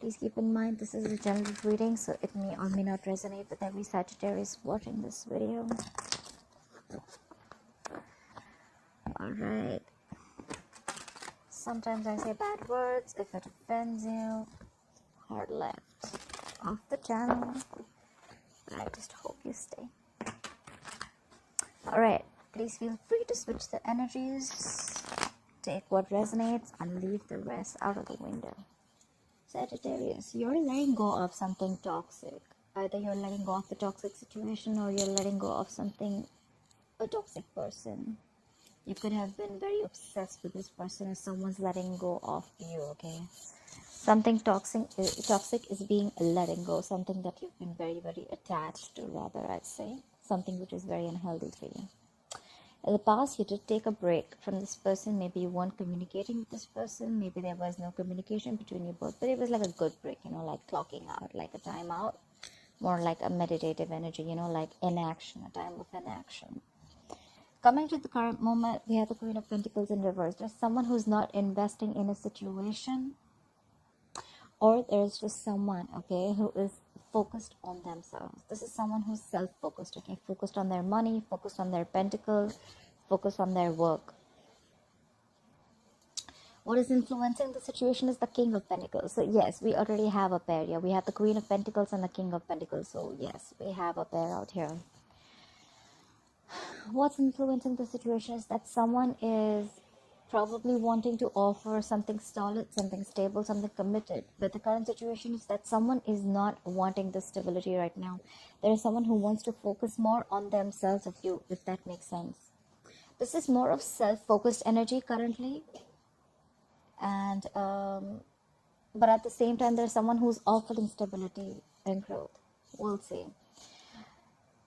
Please keep in mind this is a general reading, so it may or may not resonate with every Sagittarius watching this video. Alright. Sometimes I say bad words. If it offends you, hard left off the channel. But I just hope you stay. Alright. Please feel free to switch the energies. Take what resonates and leave the rest out of the window. Sagittarius, you're letting go of something toxic. Either you're letting go of the toxic situation or you're letting go of something, a toxic person. You could have been very obsessed with this person as someone's letting go of you, okay? Something toxic is being letting go. Something that you've been very, very attached to, rather, I'd say. Something which is very unhealthy for you. In the past, you did take a break from this person. Maybe you weren't communicating with this person. Maybe there was no communication between you both. But it was like a good break, like clocking out, like a time out. More like a meditative energy, like inaction, a time of inaction. Coming to the current moment, we have the Queen of Pentacles in reverse. There's someone who's not investing in a situation. Or there's just someone, okay, who is focused on themselves. This is someone who's self-focused, okay, focused on their money, focused on their pentacle, focused on their work. What is influencing the situation is the King of Pentacles. So yes, we already have a pair here. We have the Queen of Pentacles and the King of Pentacles. So yes, we have a pair out here. What's influencing the situation is that someone is probably wanting to offer something solid, something stable, something committed. But the current situation is that someone is not wanting the stability right now. There is someone who wants to focus more on themselves, if that makes sense. This is more of self-focused energy currently. And but at the same time, there's someone who's offering stability and growth. We'll see.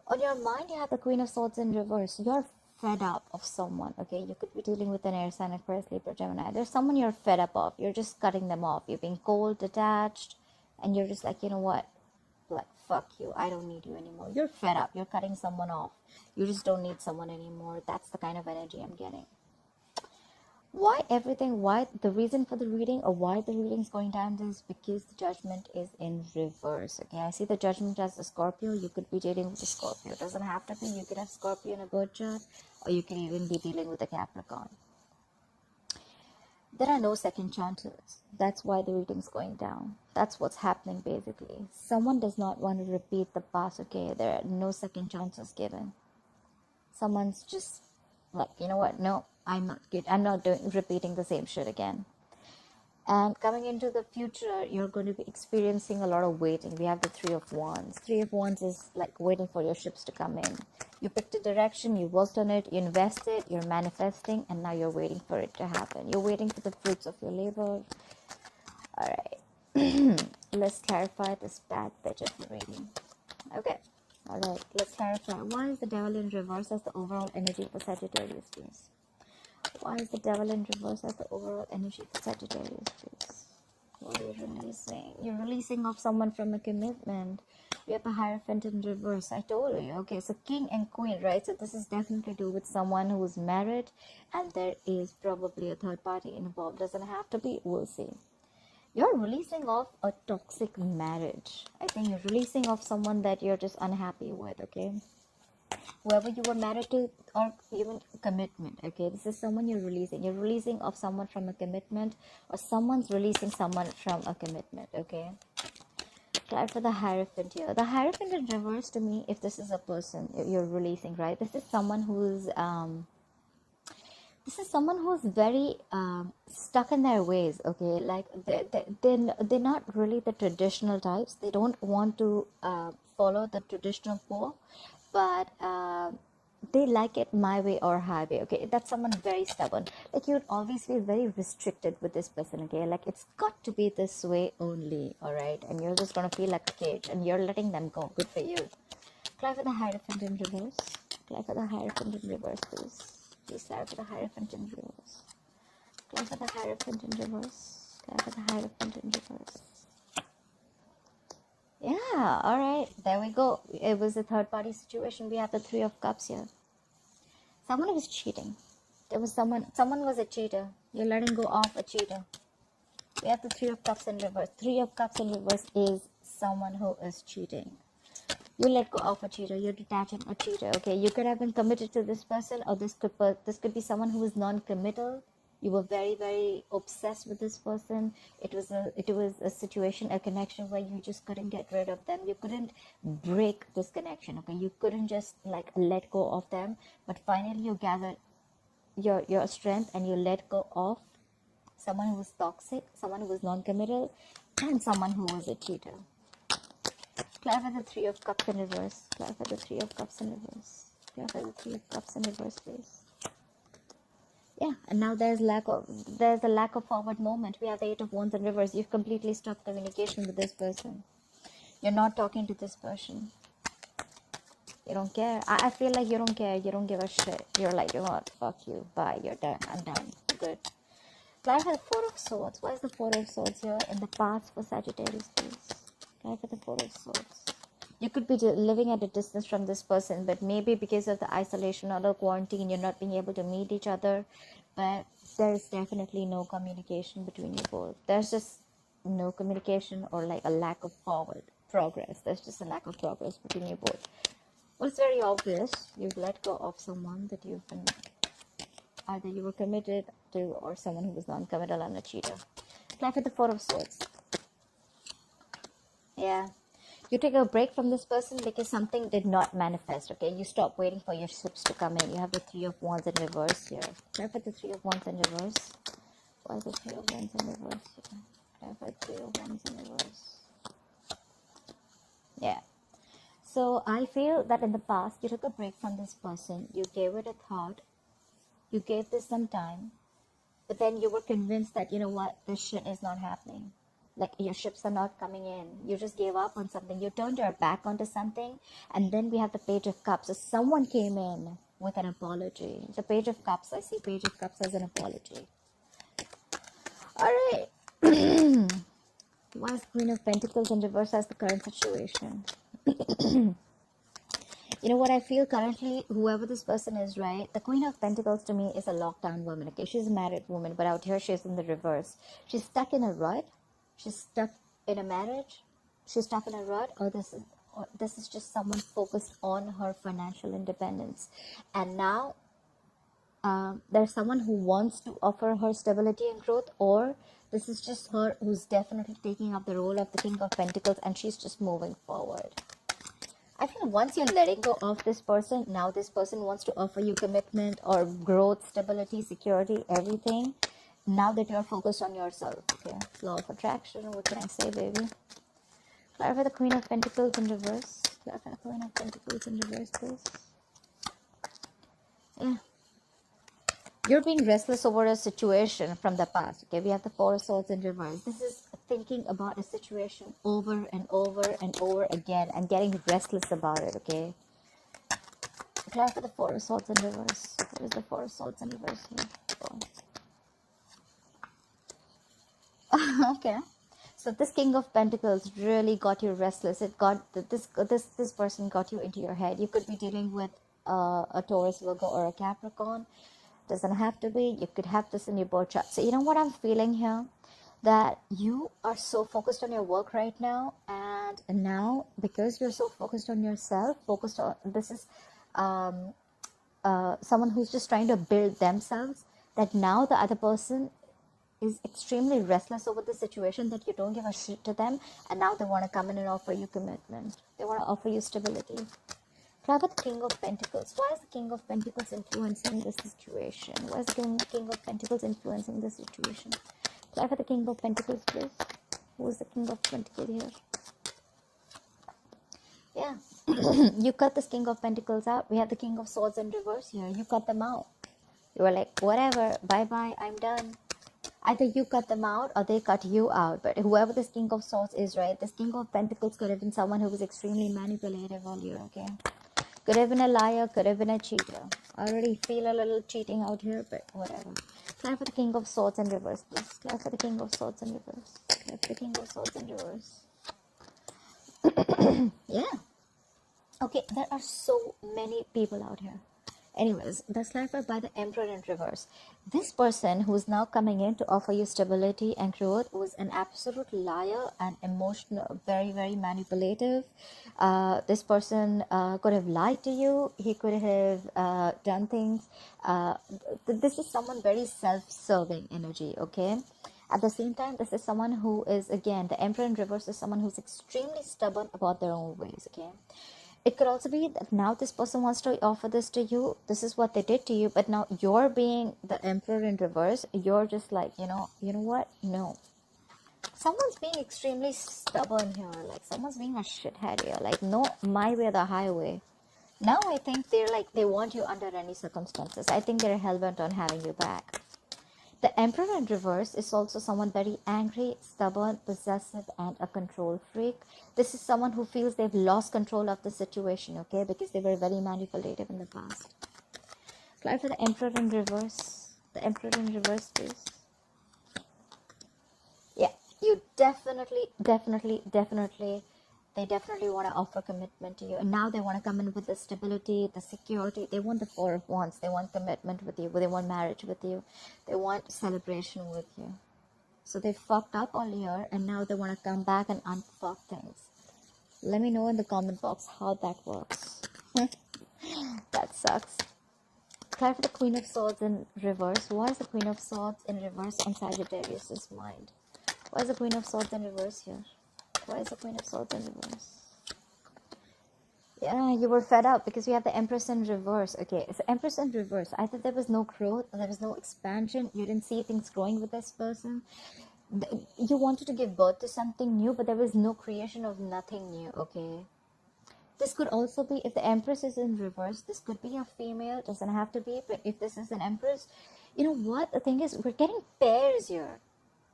On your mind, you have the Queen of Swords in reverse. You're fed up of someone, okay? You could be dealing with an air sign, Aquarius, Libra, Gemini. There's someone you're fed up of. You're just cutting them off. You're being cold, detached, and you're just like, you know what? Like, fuck you. I don't need you anymore. You're fed up. You're cutting someone off. You just don't need someone anymore. That's the kind of energy I'm getting. Why the reason for the reading or why the reading is going down is because the Judgment is in reverse. Okay, I see the Judgment as a Scorpio. You could be dealing with a Scorpio. It doesn't have to be. You could have Scorpio in a birth chart, or you can even be dealing with a Capricorn. There are no second chances. That's why the reading is going down. That's what's happening basically. Someone does not want to repeat the past. Okay, there are no second chances given. Someone's just like, you know what? No, I'm not good. I'm not repeating the same shit again. And coming into the future, you're going to be experiencing a lot of waiting. We have the Three of Wands. Three of Wands is like waiting for your ships to come in. You picked a direction, you worked on it, you invested, you're manifesting, and now you're waiting for it to happen. You're waiting for the fruits of your labor. All right. Let's clarify this bad bitch of the reading. Okay. All right. Let's clarify. Why is the Devil in reverse as the overall energy for Sagittarius, please? Why is the Devil in reverse as the overall energy for Sagittarius, please? What are you releasing? You're releasing off someone from a commitment. We have the Hierophant in reverse. I told you. Okay, so King and Queen, right? So this is definitely to do with someone who is married, and there is probably a third party involved. Doesn't have to be. We'll see. You're releasing off a toxic marriage. I think you're releasing off someone that you're just unhappy with, okay? Whoever you were married to, or even commitment, okay? This is someone you're releasing. You're releasing off someone from a commitment, or someone's releasing someone from a commitment, okay? Try for the Hierophant here. The Hierophant in reverse, to me, if this is a person you're releasing, right? This is someone who's very stuck in their ways, okay? Like they're not really the traditional types. They don't want to follow the traditional pole, but they like it my way or highway, okay? That's someone very stubborn. Like, you'd always feel very restricted with this person, okay? Like, it's got to be this way only, all right? And you're just gonna feel like a cage, and you're letting them go. Good for you. Apply for the Hierophant in reverse. Apply for the Hierophant in reverse, please. Please apply for the Hierophant in reverse. Apply for the Hierophant in reverse. Apply for the Hierophant in reverse. Yeah, all right, there we go. It was a third party situation. We have the Three of Cups here. Someone was cheating. There was someone was a cheater. You're letting go of a cheater. We have the Three of Cups in reverse. Three of Cups in reverse is someone who is cheating. You let go of a cheater. You're detaching a cheater. Okay, you could have been committed to this person, or this could be someone who is non-committal. You were very, very obsessed with this person. It was a situation, a connection where you just couldn't get rid of them. You couldn't break this connection. Okay, you couldn't just like let go of them. But finally, you gathered your strength and you let go of someone who was toxic, someone who was non-committal, and someone who was a cheater. Clarify the Three of Cups in reverse. Clarify the Three of Cups in reverse. Clarify the Three of Cups in reverse, please. Yeah, and now there's a lack of forward movement. We have the Eight of Wands in reverse. You've completely stopped communication with this person. You're not talking to this person. You don't care. I feel like you don't care. You don't give a shit. You're like, you know what? Fuck you. Bye. You're done. I'm done. Good. Clarify the Four of Swords. Why is the Four of Swords here in the past for Sagittarius, please? Clarify the Four of Swords. You could be living at a distance from this person, but maybe because of the isolation or the quarantine, you're not being able to meet each other. But there's definitely no communication between you both. There's just no communication, or like a lack of forward progress. There's just a lack of progress between you both. Well, it's very obvious. You've let go of someone that you've been, either you were committed to, or someone who was non-committal and a cheater. Clarify the Four of Swords. Yeah. You take a break from this person because something did not manifest, okay? You stop waiting for your ships to come in. You have the Three of Wands in reverse here. Clarify the Three of Wands in reverse. Why is the Three of Wands in reverse here? Clarify the Three of Wands in reverse. Yeah. So I feel that in the past, you took a break from this person. You gave it a thought. You gave this some time. But then you were convinced that, you know what, this shit is not happening. Like, your ships are not coming in. You just gave up on something. You turned your back onto something. And then we have the Page of Cups. So someone came in with an apology. The Page of Cups. I see Page of Cups as an apology. Alright. Why is Queen of Pentacles in reverse as the current situation? You know what I feel currently, whoever this person is, right? The Queen of Pentacles to me is a lockdown woman. Okay, she's a married woman, but out here she's in the reverse. She's stuck in a rut. She's stuck in a marriage. She's stuck in a rut, or this is just someone focused on her financial independence. And now there's someone who wants to offer her stability and growth, or this is just her who's definitely taking up the role of the King of Pentacles, and she's just moving forward. I feel once you're letting go of this person, now this person wants to offer you commitment or growth, stability, security, everything. Now that you're focused on yourself, okay? Law of attraction, what can I say, baby? Clarify the Queen of Pentacles in reverse. Clarify the Queen of Pentacles in reverse, please. Yeah. You're being restless over a situation from the past, okay? We have the Four of Swords in reverse. This is thinking about a situation over and over and over again and getting restless about it, okay? Clarify the Four of Swords in reverse. What is the Four of Swords in reverse here? Okay, so this King of Pentacles really got you restless. It got this person got you into your head. You could be dealing with a Taurus, Virgo, or a Capricorn. Doesn't have to be. You could have this in your birth chart. So you know what I'm feeling here, that you are so focused on your work right now, and now because you're so focused on yourself, focused on this is someone who's just trying to build themselves, that now the other person is extremely restless over the situation, that you don't give a shit to them, and now they want to come in and offer you commitment. They want to offer you stability. Clarify the King of Pentacles. Why is the King of Pentacles influencing this situation? Why is the King of Pentacles influencing this situation? Clarify the King of Pentacles, please. Who is the King of Pentacles here? Yeah. You cut this King of Pentacles out. We have the King of Swords in reverse here. You cut them out. You were like, whatever, bye-bye, I'm done. Either you cut them out or they cut you out. But whoever this King of Swords is, right, this King of Pentacles could have been someone who was extremely manipulative earlier, okay? Could have been a liar, could have been a cheater. I already feel a little cheating out here, but whatever. Clarify the King of Swords in reverse, please. Clarify the King of Swords in reverse. Clarify the King of Swords in reverse. Yeah. Okay, there are so many people out here. Anyways, that's clarified by the Emperor in reverse. This person who's now coming in to offer you stability and growth was an absolute liar and emotional, very, very manipulative. This person could have lied to you. He could have done things. This is someone very self-serving energy, okay? At the same time, this is someone who is, again, the Emperor in reverse is someone who's extremely stubborn about their own ways, okay? It could also be that now this person wants to offer this to you. This is what they did to you, but now you're being the Emperor in reverse. You're just like, you know what? No. Someone's being extremely stubborn here. Like, someone's being a shithead here. Like, no, my way or the highway. Now I think they're like, they want you under any circumstances. I think they're hell-bent on having you back. The Emperor in reverse is also someone very angry, stubborn, possessive, and a control freak. This is someone who feels they've lost control of the situation, okay, because they were very manipulative in the past. Clarify the Emperor in reverse. The Emperor in reverse, please. Yeah, you definitely they definitely want to offer commitment to you, and now they want to come in with the stability, the security. They want the Four of Wands. They want commitment with you. They want marriage with you. They want celebration with you. So they fucked up all year, and now they want to come back and unfuck things. Let me know in the comment box how that works. That sucks. Clarify the Queen of Swords in reverse. Why is the Queen of Swords in reverse on Sagittarius' mind? Why is the Queen of Swords in reverse here? Why is the Queen of Swords in reverse? Yeah, you were fed up because we have the Empress in reverse. Okay, it's the Empress in reverse. Either there was no growth, or there was no expansion. You didn't see things growing with this person. You wanted to give birth to something new, but there was no creation of nothing new, okay? This could also be, if the Empress is in reverse, this could be a female. It doesn't have to be, but if this is an Empress, you know what? The thing is, we're getting pairs here.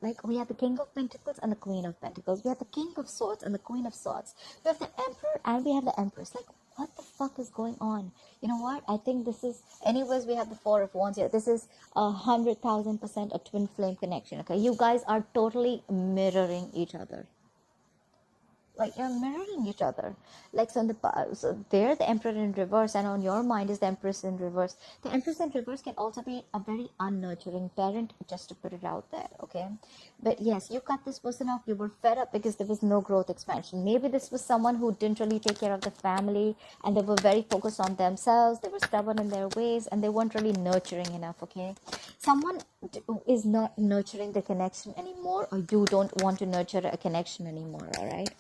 Like, we have the King of Pentacles and the Queen of Pentacles. We have the King of Swords and the Queen of Swords. We have the Emperor and we have the Empress. Like, what the fuck is going on? You know what? I think this is... Anyways, we have the Four of Wands here. This is 100,000% a twin flame connection, okay? You guys are totally mirroring each other. Like, you're mirroring each other. Like, so there the Emperor in reverse, and on your mind is the Empress in reverse. The Empress in reverse can also be a very unnurturing parent, just to put it out there, okay? But yes, you cut this person off. You were fed up because there was no growth expansion. Maybe this was someone who didn't really take care of the family, and they were very focused on themselves. They were stubborn in their ways, and they weren't really nurturing enough, okay? Someone is not nurturing the connection anymore, or you don't want to nurture a connection anymore, all right?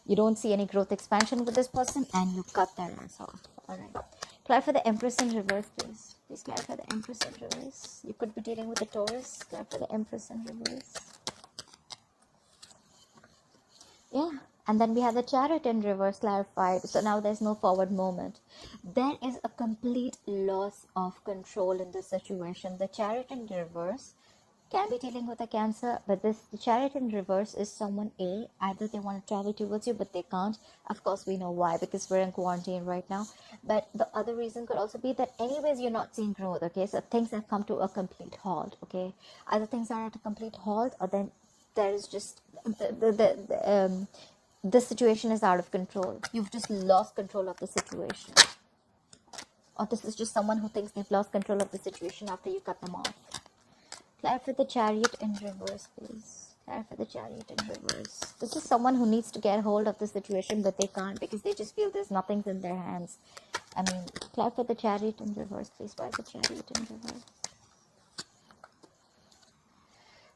You don't see any growth expansion with this person, and you cut their ass off. All right. Clarify the Empress in reverse, please. Please clarify the Empress in reverse. You could be dealing with a Taurus. Clarify the Empress in reverse. Yeah. And then we have the Chariot in reverse clarified. So now there's no forward movement. There is a complete loss of control in this situation. The Chariot in reverse can be dealing with a Cancer, but the Chariot in reverse is someone A. Either they want to travel towards you, but they can't. Of course, we know why, because we're in quarantine right now. But the other reason could also be that anyways, you're not seeing growth, okay? So things have come to a complete halt, okay? Either things are at a complete halt, or then there is just the situation is out of control. You've just lost control of the situation. Or this is just someone who thinks they've lost control of the situation after you cut them off. Clarify the Chariot in reverse, please. Clarify the Chariot in reverse. This is someone who needs to get hold of the situation, but they can't because they just feel there's nothing in their hands. I mean, clarify the Chariot in reverse, please. Why is the Chariot in reverse?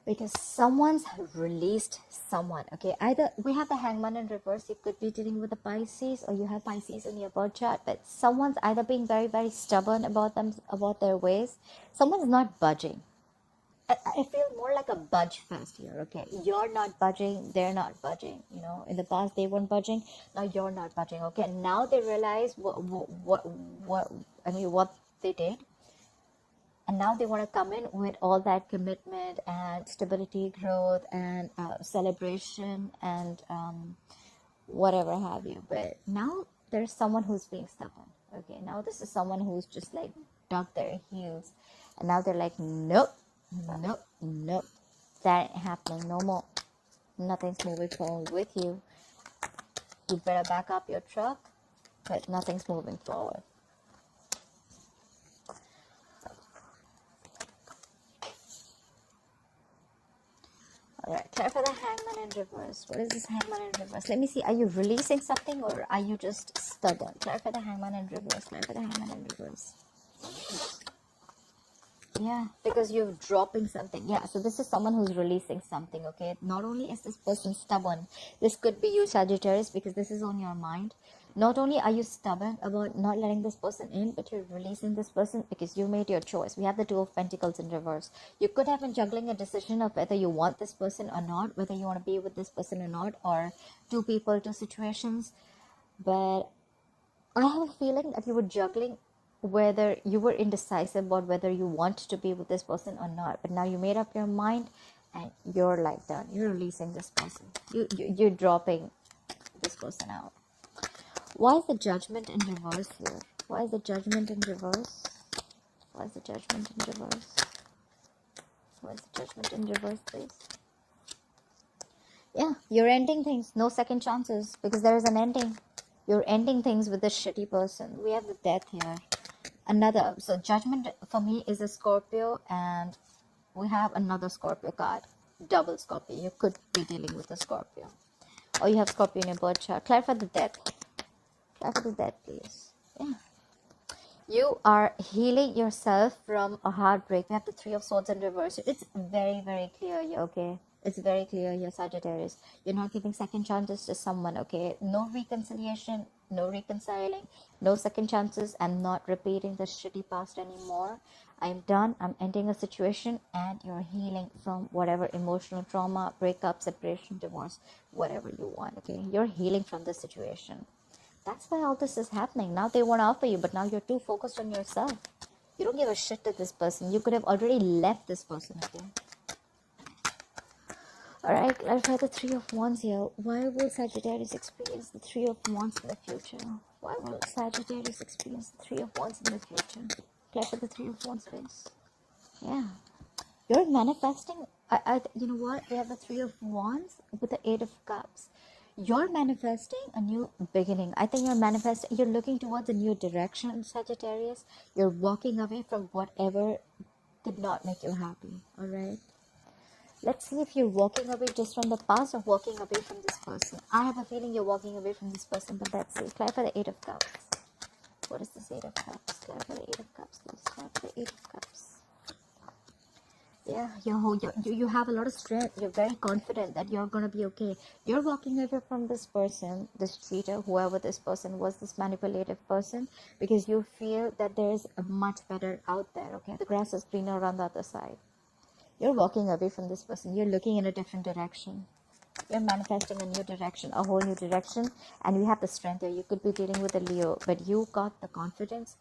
Because someone's released someone, okay? Either we have the Hangman in reverse. You could be dealing with the Pisces, or you have Pisces in your birth chart, but someone's either being very, very stubborn about their ways. Someone's not budging. I feel more like a budge fest here, okay? You're not budging, they're not budging, you know? In the past, they weren't budging, now you're not budging, okay? Now they realize what they did, and now they want to come in with all that commitment and stability, growth, and celebration, and whatever have you. But now there's someone who's being stubborn, okay? Now this is someone who's just like dug their heels, and now they're like, nope. Nope, that ain't happening no more. Nothing's moving forward with you. You better back up your truck, but nothing's moving forward. Clarify the Hangman in reverse. What is this Hangman in reverse? Let me see. Are you releasing something or are you just stubborn? Clarify the Hangman in reverse. Clarify the Hangman in reverse. Yeah, because you're dropping something. Yeah, so this is someone who's releasing something, okay? Not only is this person stubborn, this could be you, Sagittarius, because this is on your mind. Not only are you stubborn about not letting this person in, but you're releasing this person because you made your choice. We have the Two of Pentacles in reverse. You could have been juggling a decision of whether you want this person or not, whether you want to be with this person or not, or two people, two situations. But I have a feeling that you were juggling whether you were indecisive about whether you want to be with this person or not. But now you made up your mind and you're like done. You're releasing this person. You're dropping this person out. Why is the Judgment in reverse here? Why is the Judgment in reverse? Why is the Judgment in reverse? Why is the Judgment in reverse, please? Yeah, you're ending things. No second chances because there is an ending. You're ending things with this shitty person. We have the Death here. Another, so Judgment for me is a Scorpio, and we have another Scorpio card. Double Scorpio. You could be dealing with a Scorpio. Or you have Scorpio in your birth chart. Clarify the Death. Clarify the Death, please. Yeah. You are healing yourself from a heartbreak. We have the Three of Swords in reverse. It's very, very clear here, okay? It's very clear here, Sagittarius. You're not giving second chances to someone, okay? No reconciliation, no reconciling, no second chances. I'm not repeating the shitty past anymore. I'm done. I'm ending a situation and you're healing from whatever emotional trauma, breakup, separation, divorce, whatever you want, okay? You're healing from this situation. That's why all this is happening. Now they want to offer you, but now you're too focused on yourself. You don't give a shit to this person. You could have already left this person, okay? Alright, clarify the Three of Wands here. Why will Sagittarius experience the Three of Wands in the future? Why will Sagittarius experience the Three of Wands in the future? Clarify the Three of Wands, please. Yeah. You're manifesting. You know what? We have the Three of Wands with the Eight of Cups. You're manifesting a new beginning. I think you're manifesting. You're looking towards a new direction, Sagittarius. You're walking away from whatever did not make you happy. Alright? Let's see if you're walking away just from the past or walking away from this person. I have a feeling you're walking away from this person, but let's see. Clarify the Eight of Cups. What is this Eight of Cups? Clarify the Eight of Cups, please. Clarify the Eight of Cups. Yeah, you have a lot of strength. You're very confident that you're going to be okay. You're walking away from this person, this cheater, whoever this person was, this manipulative person, because you feel that there's a much better out there, okay? The grass is greener on the other side. You're walking away from this person. You're looking in a different direction. You're manifesting a new direction, a whole new direction, and you have the strength there. You could be dealing with a Leo, but you got the confidence.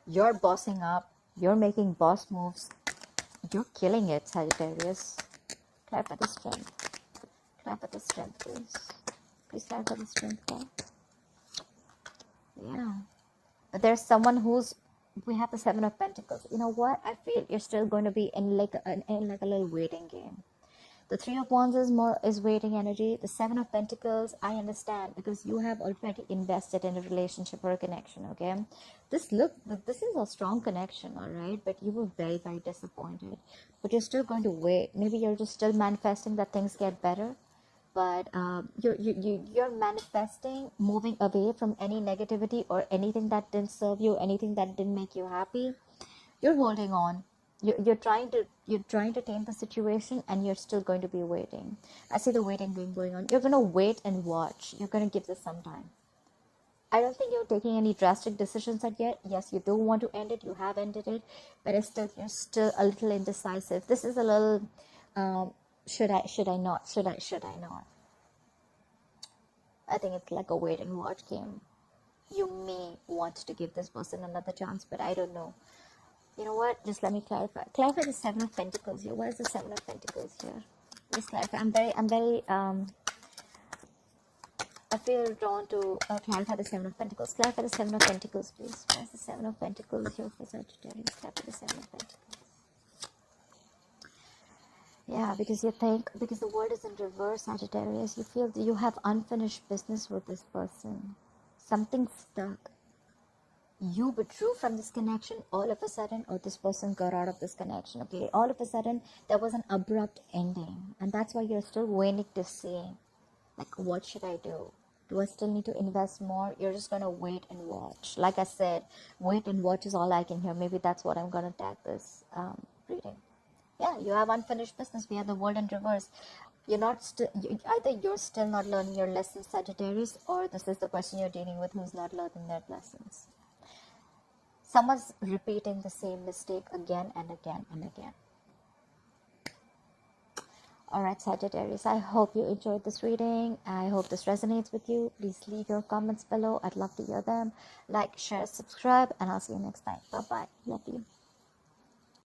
You're bossing up. You're making boss moves. You're killing it, Sagittarius. Clarify the strength. Clarify the strength, please. Please clarify the strength card. Yeah. But there's someone who's... We have the Seven of Pentacles. You know what? I feel you're still going to be in like a little waiting game. The Three of Wands is waiting energy. The Seven of Pentacles, I understand, because you have already invested in a relationship or a connection, okay? This is a strong connection, all right? But you were very, very disappointed. But you're still going to wait. Maybe you're just still manifesting that things get better. But you're manifesting moving away from any negativity or anything that didn't serve you, anything that didn't make you happy. You're holding on. You're trying to tame the situation, and you're still going to be waiting. I see the waiting game going on. You're going to wait and watch. You're going to give this some time. I don't think you're taking any drastic decisions yet. Yes, you do want to end it. You have ended it, but you're still a little indecisive. This is a little should I not? Should I not? I think it's like a wait and watch game. You may want to give this person another chance, but I don't know. You know what? Just let me clarify. Clarify the Seven of Pentacles here. What is the Seven of Pentacles here? Just clarify. I feel drawn to clarify the Seven of Pentacles. Clarify the Seven of Pentacles, please. What is the Seven of Pentacles here for Sagittarius? Clarify the Seven of Pentacles. Yeah, because the word is in reverse, Sagittarius. You feel that you have unfinished business with this person. Something stuck. you withdrew from this connection all of a sudden, or this person got out of this connection. Okay, all of a sudden there was an abrupt ending, and that's why you're still waiting to see, like, what should I do? Do I still need to invest more? You're just gonna wait and watch. Like I said, wait and watch is all I can hear. Maybe that's what I'm gonna tag this reading. Yeah, you have unfinished business. We have the world in reverse. You're not still, either you're still not learning your lessons, Sagittarius, or this is the person you're dealing with who's not learning their lessons. Someone's repeating the same mistake again and again and again. Alright, Sagittarius, I hope you enjoyed this reading. I hope this resonates with you. Please leave your comments below. I'd love to hear them. Like, share, subscribe, and I'll see you next time. Bye-bye. Love you.